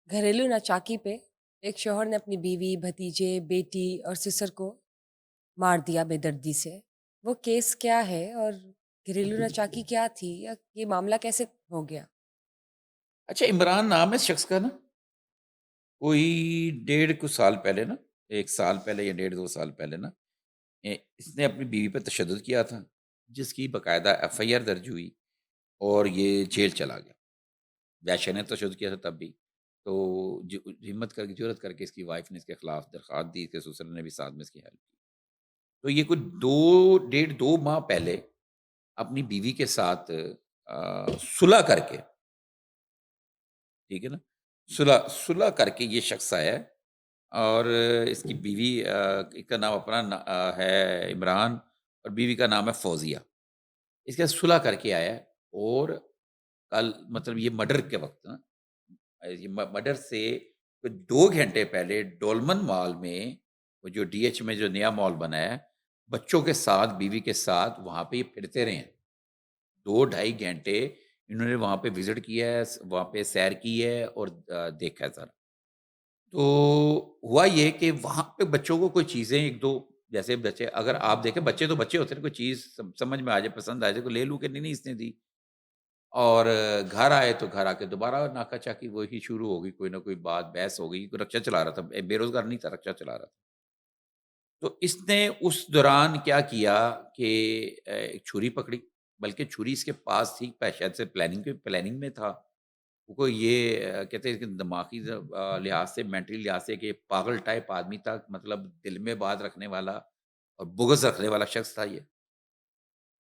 گھریلو ناچاکی پہ ایک شوہر نے اپنی بیوی، بھتیجے، بیٹی اور سسر کو مار دیا بے دردی سے۔ وہ کیس کیا ہے اور گھریلو ناچاکی کیا تھی یا یہ معاملہ کیسے ہو گیا؟ اچھا، عمران نام ہے اس شخص کا نا؟ کوئی ڈیڑھ کچھ سال پہلے نا، 1 سال پہلے یا ڈیڑھ 2 سال پہلے نا، اس نے اپنی بیوی پہ تشدد کیا تھا، جس کی باقاعدہ ایف آئی آر درج ہوئی اور یہ جیل چلا گیا۔ وحشی نے تشدد کیا تھا تب بھی، تو ہمت کر کے جرأت کر کے اس کی وائف نے اس کے خلاف درخواست دی، اس کے سسر نے بھی ساتھ میں اس کی ہیلپ کی۔ تو یہ کچھ 2 ماہ پہلے اپنی بیوی کے ساتھ صلح کر کے، ٹھیک ہے نا، صلح صلح کر کے یہ شخص آیا ہے، اور اس کی بیوی کا نام اپنا ہے عمران، اور بیوی کا نام ہے فوزیہ۔ اس کے صلح کر کے آیا ہے، اور کل مطلب یہ مرڈر کے وقت نا، یہ مرڈر سے کچھ 2 گھنٹے پہلے ڈولمن مال میں، وہ جو ڈی ایچ میں جو نیا مال بنا ہے، بچوں کے ساتھ، بیوی کے ساتھ وہاں پہ یہ پھرتے رہے ہیں 2 ڈھائی گھنٹے۔ انہوں نے وہاں پہ وزٹ کیا ہے، وہاں پہ سیر کی ہے، اور دیکھا ہے سارا۔ تو ہوا یہ کہ وہاں پہ بچوں کو کوئی چیزیں ایک دو، جیسے بچے، اگر آپ دیکھیں بچے تو بچے ہوتے ہیں، کوئی چیز سمجھ میں آ جائے، پسند آ جائے، کوئی لے لوں کہ نہیں نہیں اس نے دی، اور گھر آئے تو گھر آ کے دوبارہ ناکا چاکی وہی شروع ہو گئی، کوئی نہ کوئی بات بحث ہو گئی، کوئی رکشہ چلا رہا تھا، بے روزگار نہیں تھا، رکشہ چلا رہا تھا۔ تو اس نے اس دوران کیا کیا کہ ایک چھری پکڑی، بلکہ چھری اس کے پاس تھی، شاید سے پلاننگ میں تھا وہ، کوئی یہ کہتے ہیں کہ دماغی لحاظ سے، مینٹلی لحاظ سے، کہ پاگل ٹائپ آدمی تھا، مطلب دل میں بات رکھنے والا اور بغض رکھنے والا شخص تھا یہ،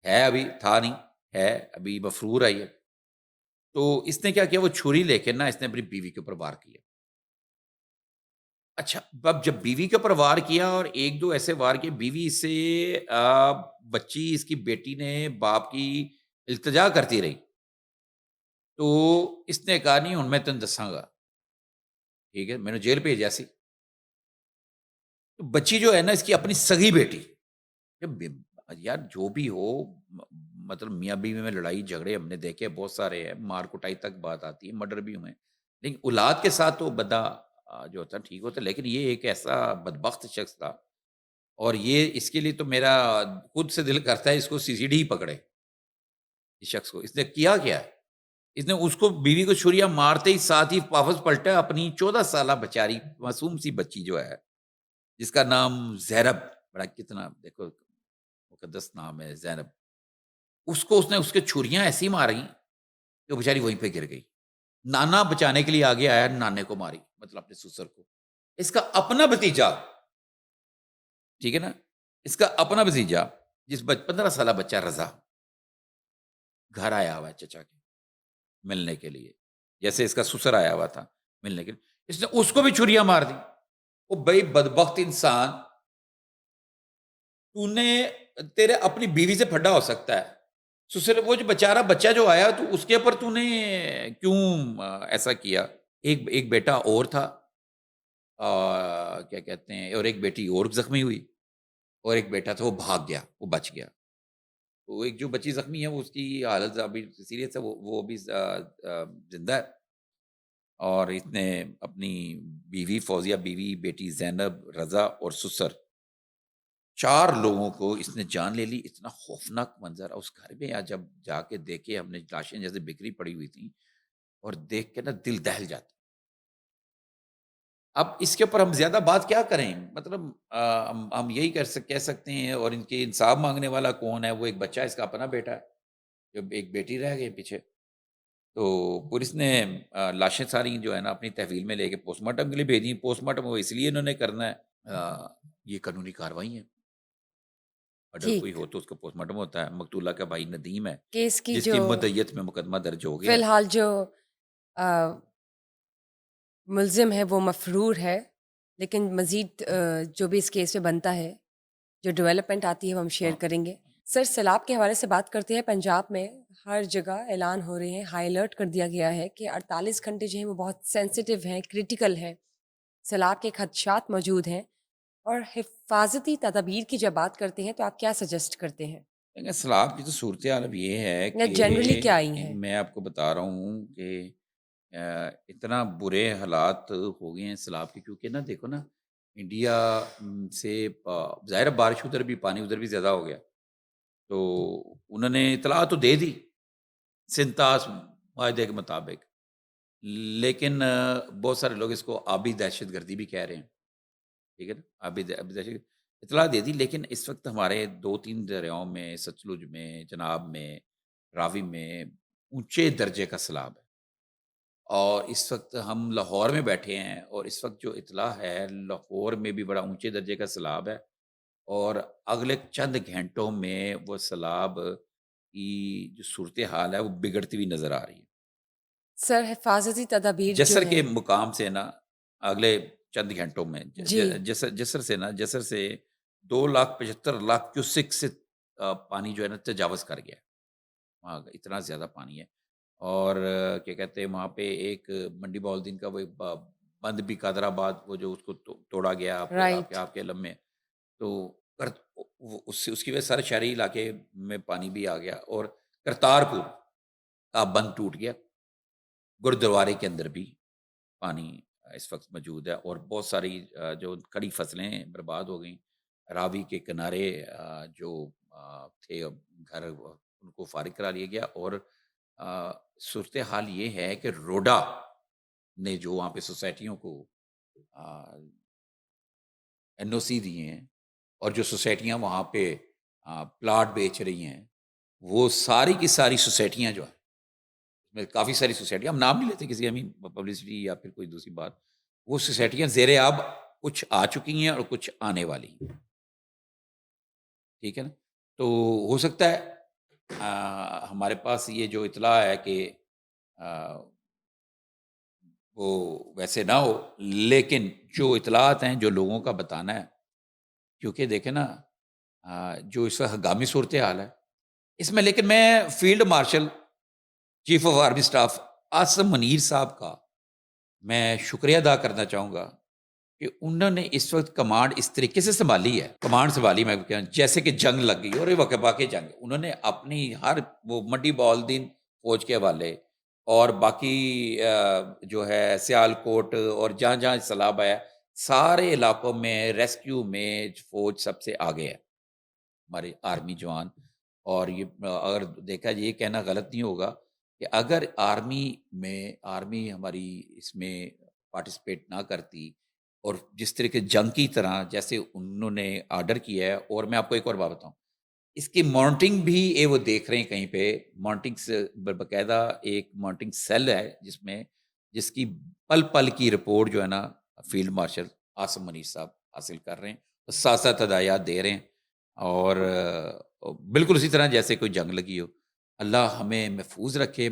ہے ابھی، تھا نہیں، ہے ابھی، مفرور ہے یہ۔ تو اس نے کیا کیا، وہ چھری لے کے نا، اس نے اپنی بیوی کے اوپر وار کیا۔ اچھا، اب جب بیوی کے اوپر وار کیا، اور ایک دو ایسے وار کیے، بیوی سے بچی، اس کی بیٹی نے باپ کی التجا کرتی رہی، تو اس نے کہا نہیں ہن میں تین دساں گا، ٹھیک ہے، میں نے جیل بھیجا سی۔ تو بچی جو ہے نا، اس کی اپنی سگی بیٹی، جب یار جو بھی ہو، مطلب میاں بیوی میں لڑائی جھگڑے ہم نے دیکھے بہت سارے ہیں، مار کٹائی تک بات آتی ہے، مرڈر بھی ہوئے ہیں، لیکن اولاد کے ساتھ تو بندہ جو ہوتا ہے ٹھیک ہوتا ہے، لیکن یہ ایک ایسا بدبخت شخص تھا، اور یہ اس کے لیے تو میرا خود سے دل کرتا ہے اس کو سی سی ڈی ہی پکڑے، اس شخص کو۔ اس نے کیا کیا ہے، اس نے اس کو، بیوی کو چھریاں مارتے ہی ساتھ ہی واپس پلٹا، اپنی 14 سالہ بچاری معصوم سی بچی جو ہے، جس کا نام زینب، بڑا کتنا دیکھو مقدس نام ہے زینب، اس نے اس کے چھریاں ایسی ماری کہ وہ بیچاری وہیں پہ گر گئی۔ نانا بچانے کے لیے آگے آیا، نانے کو ماری، مطلب اپنے سسر کو۔ اس کا اپنا بھتیجا، ٹھیک ہے نا، اس کا اپنا بھتیجا، جس 15 سالہ بچہ رضا، گھر آیا ہوا ہے چچا کے ملنے کے لیے، جیسے اس کا سسر آیا ہوا تھا ملنے کے لیے، اس نے اس کو بھی چھریاں مار دی۔ وہ بھائی بدبخت انسان، تو نے، تیرے اپنی بیوی سے پھڈا ہو سکتا ہے، سسر وہ جو بیچارہ بچہ جو آیا، تو اس کے اوپر تو نے کیوں ایسا کیا؟ ایک بیٹا اور تھا، کیا کہتے ہیں، اور ایک بیٹی اور زخمی ہوئی، اور ایک بیٹا تھا وہ بھاگ گیا، وہ بچ گیا۔ تو ایک جو بچی زخمی ہے، وہ اس کی حالت ابھی سیریس ہے، وہ ابھی زندہ ہے، اور اس نے اپنی بیوی فوزیہ، بیوی، بیٹی زینب، رضا اور سسر، 4 لوگوں کو اس نے جان لے لی۔ اتنا خوفناک منظر ہے اس گھر میں، جب جا کے دیکھے ہم نے، لاشیں جیسے بکھری پڑی ہوئی تھیں، اور دیکھ کے نا دل دہل جاتا۔ اب اس کے اوپر ہم زیادہ بات کیا کریں، مطلب ہم یہی کہہ سکتے ہیں، اور ان کے انصاف مانگنے والا کون ہے؟ وہ ایک بچہ، اس کا اپنا بیٹا ہے، جب ایک بیٹی رہ گئی پیچھے۔ تو پولیس نے لاشیں ساری جو ہے نا اپنی تحویل میں لے کے پوسٹ مارٹم کے لیے بھیجی۔ پوسٹ مارٹم وہ اس لیے انہوں نے کرنا ہے، یہ قانونی کارروائی ہے، اگر کوئی ٹھیک، ہو تو اس کا پوسٹ مارٹم ہوتا ہے۔ مقتولہ کا بھائی ندیم ہے، کیس کی جس جو کی مدعیت میں مقدمہ درج ہو فی گیا ہے۔ الحال جو آ، ملزم ہے وہ مفرور ہے، لیکن مزید جو بھی اس کیس میں بنتا ہے، جو ڈیولپمنٹ آتی ہے وہ ہم شیئر ہاں، کریں گے۔ سر، سیلاب کے حوالے سے بات کرتے ہیں۔ پنجاب میں ہر جگہ اعلان ہو رہے ہیں، ہائی الرٹ کر دیا گیا ہے کہ 48 گھنٹے جو ہیں وہ بہت سینسیٹیو ہیں، کریٹیکل ہیں، سیلاب کے خدشات موجود ہیں، اور حفاظتی تدابیر کی جب بات کرتے ہیں تو آپ کیا سجیسٹ کرتے ہیں لیکن سیلاب کی تو صورتحال اب یہ ہے یا کہ جنرلی کیا آئی ہیں؟ میں آپ کو بتا رہا ہوں کہ اتنا برے حالات ہو گئے ہیں سیلاب کے، کیونکہ نا دیکھو نا انڈیا سے ظاہر ہے بارش ادھر بھی، پانی ادھر بھی زیادہ ہو گیا، تو انہوں نے اطلاع تو دے دی سنتاس معاہدے کے مطابق، لیکن بہت سارے لوگ اس کو آبی دہشت گردی بھی کہہ رہے ہیں، ٹھیک ہے نا، آبی دہشت اطلاع دے دی، لیکن اس وقت ہمارے 2-3 دریاؤں میں، ستلج میں، چناب میں، راوی میں اونچے درجے کا سیلاب ہے، اور اس وقت ہم لاہور میں بیٹھے ہیں، اور اس وقت جو اطلاع ہے لاہور میں بھی بڑا اونچے درجے کا سیلاب ہے، اور اگلے چند گھنٹوں میں وہ سیلاب کی جو صورتحال ہے وہ بگڑتی ہوئی نظر آ رہی ہے۔ سر حفاظتی تدابیر جو جسر کے ہیں مقام سے نا اگلے چند گھنٹوں میں جی، جسر سے 2,75,00,000 کیوسک سے پانی جو ہے نا تجاوز کر گیا ہے، وہاں کا اتنا زیادہ پانی ہے، اور کیا کہتے ہیں وہاں پہ ایک منڈی بہاؤالدین کا وہ ایک بند بھی قادر آباد، وہ جو اس کو توڑا گیا رائٹ، آپ کے علم میں، تو اس کی وجہ سے سارے شہری علاقے میں پانی بھی آ گیا، اور کرتارپور کا بند ٹوٹ گیا، گردوارے کے اندر بھی پانی اس وقت موجود ہے، اور بہت ساری جو کھڑی فصلیں برباد ہو گئیں، راوی کے کنارے جو تھے گھر ان کو فارغ کرا لیا گیا، اور صورتحال یہ ہے کہ روڈا نے جو وہاں پہ سوسائٹیوں کو این او سی دیے ہیں، اور جو سوسائٹیاں وہاں پہ پلاٹ بیچ رہی ہیں، وہ ساری کی ساری سوسائٹیاں جو ہیں، میں کافی ساری سوسائٹیاں، ہم نام نہیں لیتے کسی، ہمیں پبلسٹی یا پھر کوئی دوسری بات، وہ سوسائٹیاں زیر آب کچھ آ چکی ہیں اور کچھ آنے والی ہیں، ٹھیک ہے نا؟ تو ہو سکتا ہے ہمارے پاس یہ جو اطلاع ہے کہ آ، وہ ویسے نہ ہو، لیکن جو اطلاعات ہیں جو لوگوں کا بتانا ہے، کیونکہ دیکھیں نا جو اس وقت ہنگامی صورتحال ہے اس میں، لیکن میں field marshal chief of army staff Asim Munir صاحب کا میں شکریہ ادا کرنا چاہوں گا کہ انہوں نے اس وقت کمانڈ اس طریقے سے سنبھالی ہے، کمانڈ سنبھالی میں جیسے کہ جنگ لگ گئی، اور یہ واقعی جنگ، انہوں نے اپنی ہر وہ منڈی بہاؤالدین فوج کے حوالے، اور باقی جو ہے سیال کوٹ اور جہاں جہاں سیلاب آیا، سارے علاقوں میں ریسکیو میں فوج سب سے آگے ہے، ہمارے آرمی جوان، اور یہ اگر دیکھا یہ کہنا غلط نہیں ہوگا کہ اگر آرمی ہماری اس میں پارٹیسپیٹ نہ کرتی، اور جس طرح کے جنگ کی طرح جیسے انہوں نے آرڈر کیا ہے، اور میں آپ کو ایک اور بات بتاؤں، اس کی مانٹنگ بھی وہ دیکھ رہے ہیں کہیں پہ، مانٹنگ سے باقاعدہ ایک مانٹنگ سیل ہے جس کی پل پل کی رپورٹ جو ہے نا فیلڈ مارشل آصم منیر صاحب حاصل کر رہے ہیں، ساتھ ساتھ ہدایات دے رہے ہیں، اور بالکل اسی طرح جیسے کوئی جنگ لگی ہو، اللہ ہمیں محفوظ رکھے۔